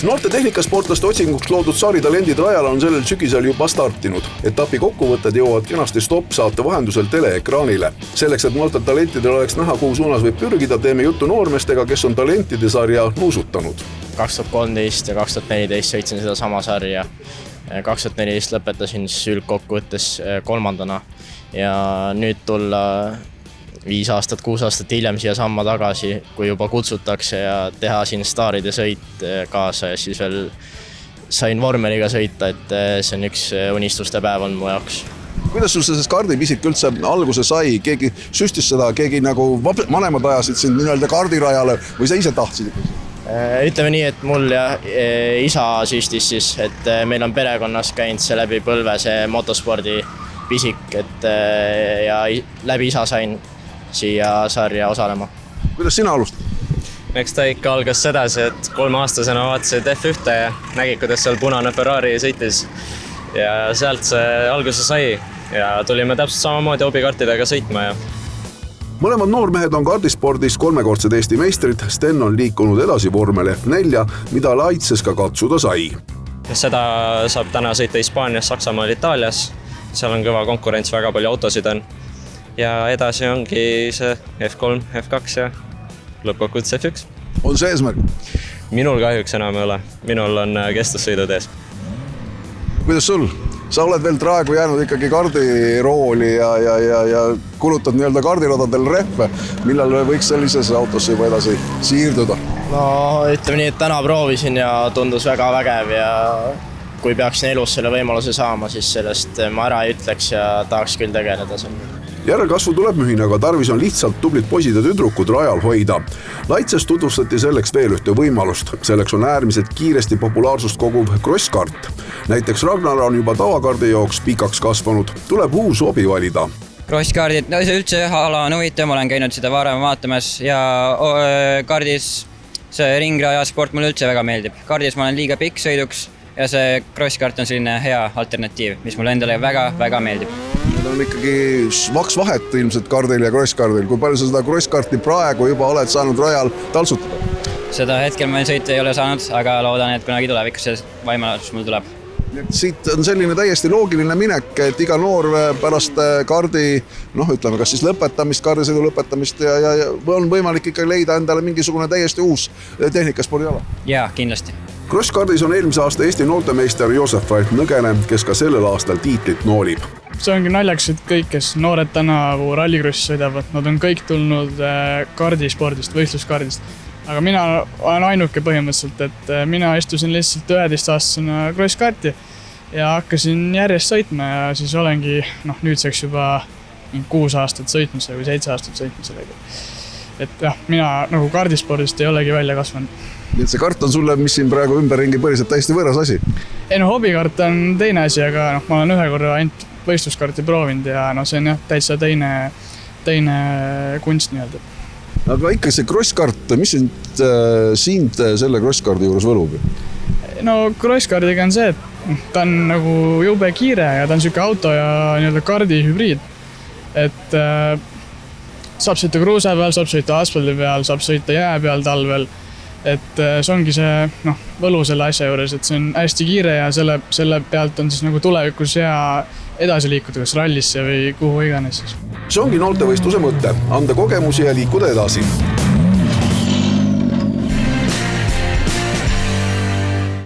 Noorte tehnikasportlaste otsinguks loodud Saaritalendid rajal on sellel sügisel juba startinud. Etapi kokkuvõtted jõuavad kenasti stopp-saate vahendusel teleekraanile. Selleks, et noortel talentidel oleks näha, kuhu suunas võib pürgida, teeme juttu noormestega, kes on talentide sarja nuusutanud. 2013 ja 2014 sõitsin seda sama sarja. 2014 lõpetasin üldkokkuvõttes 3. ja nüüd tulla 5 aastat, 6 aastat hiljem siia samma tagasi, kui juba kutsutakse ja teha siin staaride sõit kaasa ja siis veel sain vormeliga sõita, et see on üks unistuste päev on mu jaoks. Kuidas sul see kardipisik üldse alguse sai? Keegi süstis seda, keegi nagu vanemad ajasid sind nii-öelda kardirajale või sa ise tahtsid? Ütleme nii, et mul ja isa süstis siis, et meil on perekonnas käinud see läbi põlve see motospordi pisik, et ja läbi isa sain siia sarja osalema. Kuidas sina alustad? Eks ta ikka algas sedasi, et 3-aastasena vaatasid F1 ja nägid, kuidas seal punane Ferrari sõitis ja sealt see alguse sai ja tulime täpselt samamoodi hobikartidega sõitma ja Mõlemad noormehed on kardispordis 3-kordsed Eesti meistrid. Sten on liikunud edasi vormel F4, mida Laitses ka katsuda sai. Seda saab täna sõita Hispaanias, Saksamaal, Itaalias. Seal on kõva konkurents, väga palju autosid on. Ja edasi ongi see F3, F2 ja lõppkokkuvõttes F1. On see eesmärk? Minul kahjuks enam ei ole. Minul on kestussõidud ees. Kuidas sul? Sa oled veel praegu jäänud ikkagi kardirooli ja kulutad nii-öelda kardiradadel rehve. Millal võiks sellises autosse juba edasi siirduda? No ütleme nii, et täna proovisin ja tundus väga vägev ja kui peaksin elus selle võimaluse saama, siis sellest ma ära ei ütleks ja tahaks küll tegeleda seal. Järelkasvu tuleb mühina, aga tarvis on lihtsalt tublid poisid ja tüdrukud rajal hoida. Laitses tutvustati selleks veel ühte võimalust. Selleks on äärmiselt kiiresti populaarsust koguv crosskart. Näiteks Ragnar on juba tavakardi jooks pikaks kasvanud. Tuleb uus hobi valida. Crosskardid, no see üldse ala on huvitav, ma olen käinud seda varem vaatamas ja kardis see ringraja sport mulle üldse väga meeldib. Kardis ma olen liiga pikk sõiduks ja see crosskart on selline hea alternatiiv, mis mulle endale väga meeldib. Need on ikkagi maks vahet ilmselt kardil ja crosskardil. Kui palju sa seda crosskarti praegu juba oled saanud rajal taltsutada? Seda hetkel ma sõita ei ole saanud, aga loodan, et kunagi tulevikus see võimalus mul tuleb. Siit on selline täiesti loogiline minek, et iga noor pärast kardi, ütleme kas siis lõpetamist, kardisõidu lõpetamist ja on võimalik ikka leida endale mingisugune täiesti uus tehnikaspordi ala. Jaa, kindlasti. Crosskardis on eelmise aasta Eesti noortemeister Joosef Ralt Nõgene, kes ka sellel aastal tiitlit noolib. See ongi naljaks, et kõik, kes noored tänavu rallikrossi sõidavad, nad on kõik tulnud kardispordist, võistluskardist. Aga mina olen ainuke põhimõtteliselt, et mina istusin lihtsalt 11-aastasena crosskarti ja hakkasin järjest sõitma ja siis olengi nüüdseks juba 6 aastat sõitmisega või 7 aastat sõitmisega. Et jah, mina nagu kardispordist ei olegi välja kasvanud. Nii et see kart on sulle, mis siin praegu ümberringi põriselt täiesti võõras asi? Ei hobikart on teine asi, aga ma olen ühe korra ainult võistluskarti proovinud ja see on jah täitsa teine kunst nii-öelda. Aga ikka see crosskart, mis sind selle crosskardi juures võlub? No crosskardiga on see, et ta on nagu jube kiire ja ta on selline auto ja nii-öelda kardi hübriid. Et saab sõita kruuse peal, saab sõita asfaldi peal, saab sõita jää peal talvel. Et see ongi see võlu selle asja juures, et see on hästi kiire ja selle pealt on siis nagu tulevikus hea edasi liikuda, kas rallisse või kuhu iganes. See ongi noortevõistluse mõte, anda kogemusi ja liikuda edasi.